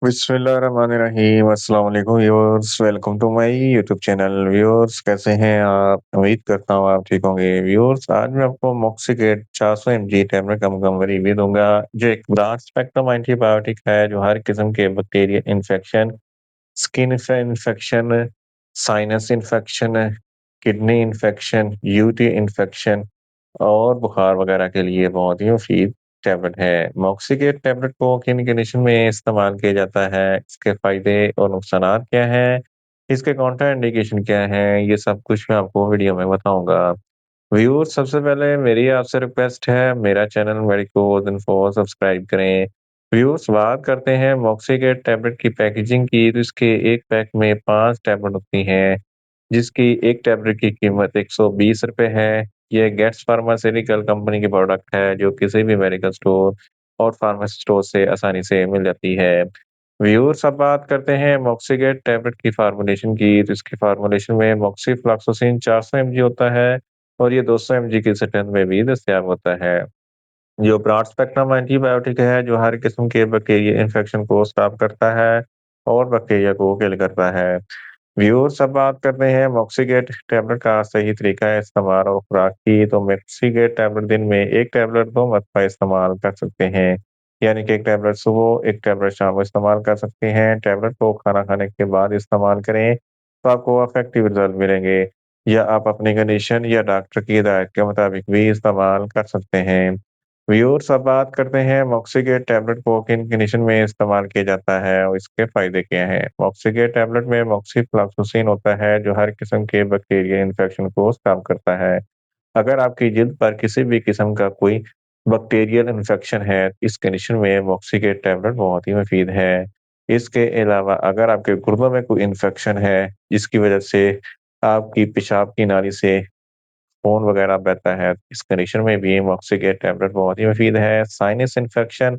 बिस्मिल्लाहिर्रहमानिर्रहीम। अस्सलाम वालेकुम viewers, welcome to my YouTube channel. Viewers, कैसे हैं आप? उम्मीद करता हूँ आप ठीक होंगे। व्यूअर्स, आज मैं आपको मॉक्सिकेट 400 एमजी टैबलेट का मुकम्मल रिव्यू दूंगा, जो एक ब्रॉड स्पेक्ट्रम एंटीबायोटिक है जो हर किस्म के bacterial infection, skin infection, sinus infection, kidney infection, UT infection और बुखार वगैरह के लिए बहुत ही मुफीद टैबलेट है। मॉक्सिकेट टैबलेट को किन कंडीशन में इस्तेमाल किया जाता है, इसके फ़ायदे और नुकसानात क्या हैं, इसके काउंटर इंडिकेशन क्या हैं, ये सब कुछ मैं आपको वीडियो में बताऊँगा। व्यूअर्स, सबसे पहले मेरी आपसे रिक्वेस्ट है, मेरा चैनल मेडिकोज इन्फो सब्सक्राइब करें। व्यूअर्स, बात करते हैं मॉक्सिकेट टैबलेट की पैकेजिंग की, तो इसके एक पैक में 5 टैबलेट होती हैं, जिसकी एक टैबलेट की कीमत ₹120 है। ये गेट्स फार्मास्यूटिकल कंपनी की प्रोडक्ट है, जो किसी भी मेडिकल स्टोर और फार्मेसी स्टोर से आसानी से मिल जाती है। व्यूअर्स, अब बात करते हैं मॉक्सिकेट टैबलेट की फार्मूलेशन की, तो इसकी फार्मूलेशन में मॉक्सिफ्लॉक्सासिन 400 एमजी होता है और ये 200 एमजी की स्ट्रेंथ में भी दस्तयाब होता है। जो ब्रॉड स्पेक्ट्रम एंटीबायोटिक है, जो हर किस्म के बैक्टीरियल इन्फेक्शन को स्टॉप करता है और बैक्टीरिया को किल करता है। व्यूअर्स, अब बात करते हैं मॉक्सिकेट टैबलेट का सही तरीका है इस्तेमाल और खुराक की, तो मॉक्सिकेट टैबलेट दिन में 1 टैबलेट 2 मरतबा इस्तेमाल कर सकते हैं। यानी कि 1 टैबलेट सुबह, 1 टैबलेट शाम को इस्तेमाल कर सकते हैं। टैबलेट को खाना खाने के बाद इस्तेमाल करें, तो आपको इफेक्टिव रिजल्ट मिलेंगे, या आप अपनी कंडीशन या डॉक्टर की हिदायत के मुताबिक भी इस्तेमाल कर सकते हैं। व्यूअर्स, अब बात करते हैं मॉक्सिकेट टैबलेट को किन कंडीशन में इस्तेमाल किया जाता है और इसके फायदे क्या हैं। मॉक्सिकेट टैबलेट में मॉक्सिफ्लॉक्सासिन होता है, जो हर किस्म के बैक्टीरियल इन्फेक्शन को स्टॉप करता है। अगर आपकी जिल्द पर किसी भी किस्म का कोई बैक्टीरियल इन्फेक्शन है, इस कंडीशन में मॉक्सिकेट टैबलेट बहुत ही मुफीद है। इसके अलावा अगर आपके गुर्दों में कोई इन्फेक्शन है, जिसकी वजह से आपकी पेशाब की नाली से खून वगैरह बहता है, इस कंडीशन में भी मॉक्सिकेट टैबलेट बहुत ही मुफीद है। साइनस इन्फेक्शन,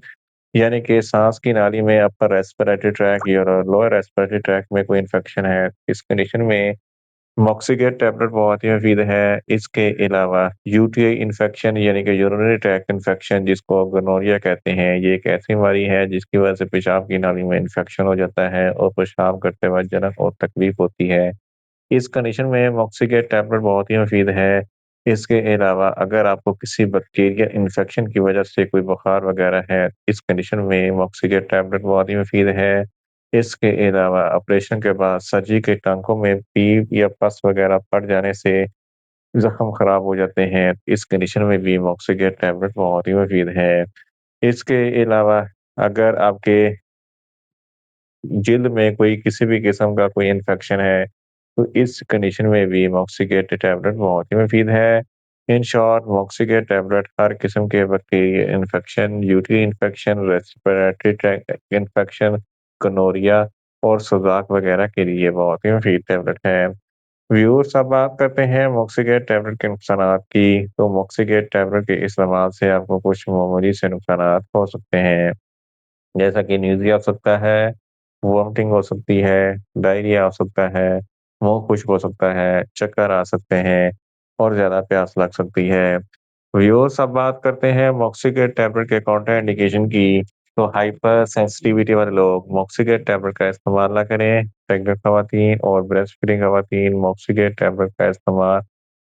यानी कि सांस की नाली में अपर रेस्पिरेटरी ट्रैक या लोअर रेस्पिरेटरी ट्रैक में कोई इन्फेक्शन है, इस कंडीशन में मॉक्सिकेट टैबलेट बहुत ही मुफीद है। इसके अलावा यूटीआई इन्फेक्शन, यानी कि यूरिनरी ट्रैक्ट इन्फेक्शन, जिसको गोनोरिया कहते हैं, ये एक ऐसी बीमारी है जिसकी वजह से पेशाब की नाली में इन्फेक्शन हो जाता है और पेशाब करते वक्त जलन और तकलीफ होती है। इस कंडीशन में मॉक्सिकेट टैबलेट बहुत ही मुफीद है। इसके अलावा अगर आपको किसी बैक्टीरियल इन्फेक्शन की वजह से कोई बुखार वगैरह है, इस कंडीशन में मॉक्सिकेट टैबलेट बहुत ही मुफीद है। इसके अलावा ऑपरेशन के बाद सर्जरी के टाँकों में पीप या पस वगैरह पड़ जाने से ज़ख्म खराब हो जाते हैं, इस कंडीशन में भी मॉक्सिकेट टैबलेट बहुत ही मुफीद है। इसके अलावा अगर आपके जिल्द में कोई किसी भी किस्म का कोई इन्फेक्शन है, तो इस कंडीशन में भी मॉक्सिकेट टैबलेट बहुत ही मुफीद है। इन शॉर्ट, मॉक्सिकेट टैबलेट हर किस्म के bacterial infection, urinary infection, respiratory tract infection, gonorrhoea और सुजाक वगैरह के लिए बहुत ही मुफीद टैबलेट है। व्यूअर्स, अब बात करते हैं मॉक्सिकेट टैबलेट के नुकसानात की, तो मॉक्सिकेट टैबलेट के इस्तेमाल से आपको कुछ मामूली से नुकसानात हो सकते हैं। जैसा कि नीज़िया हो सकता है, वोमिटिंग हो सकती है, डायरिया हो सकता है, मुँह खुश्क हो सकता है, चक्कर आ सकते हैं और ज़्यादा प्यास लग सकती है। व्यूअर्स, अब बात करते हैं मॉक्सिकेट टैबलेट के काउंटर इंडिकेशन की, तो हाइपर सेंसिटिविटी वाले लोग मॉक्सिकेट टैबलेट का इस्तेमाल ना करें। प्रेग्नेंट खवातीन और ब्रेस्ट फीडिंग खवातीन मॉक्सिकेट टैबलेट का इस्तेमाल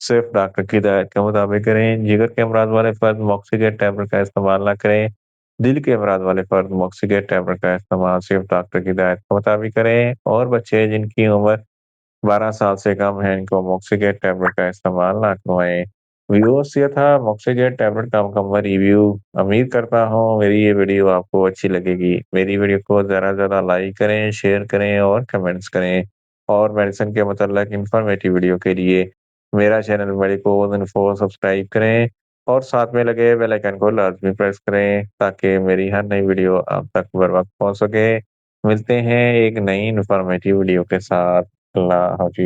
सिर्फ डॉक्टर की हिदायत के मुताबिक करें। जिगर के अमराज वाले फर्द मॉक्सिकेट टैबलेट का इस्तेमाल ना करें। दिल के अमराज वाले फर्द मॉक्सिकेट टैबलेट का इस्तेमाल सिर्फ डॉक्टर की हिदायत के मुताबिक करें, और बच्चे जिनकी उम्र 12 साल से कम है, इनको मॉक्सिकेट टैबलेट का इस्तेमाल ना करवाएँ। व्यूअर्स, ये था मॉक्सिकेट टैबलेट का मुकम्मल रिव्यू। उम्मीद करता हूँ मेरी ये वीडियो आपको अच्छी लगेगी। मेरी वीडियो को ज़्यादा से ज़्यादा लाइक करें, शेयर करें और कमेंट्स करें। और मेडिसिन के मतलब इन्फॉर्मेटिव वीडियो के लिए मेरा चैनल मेडिकोज इन्फो सब्सक्राइब करें और साथ में लगे बेल आइकन को लाज़मी प्रेस करें, ताकि मेरी हर नई वीडियो आप तक बर वक़्त पहुँच सके। मिलते हैं एक नई इन्फॉर्मेटिव वीडियो के साथ। अल्लाह हाफ़िज़।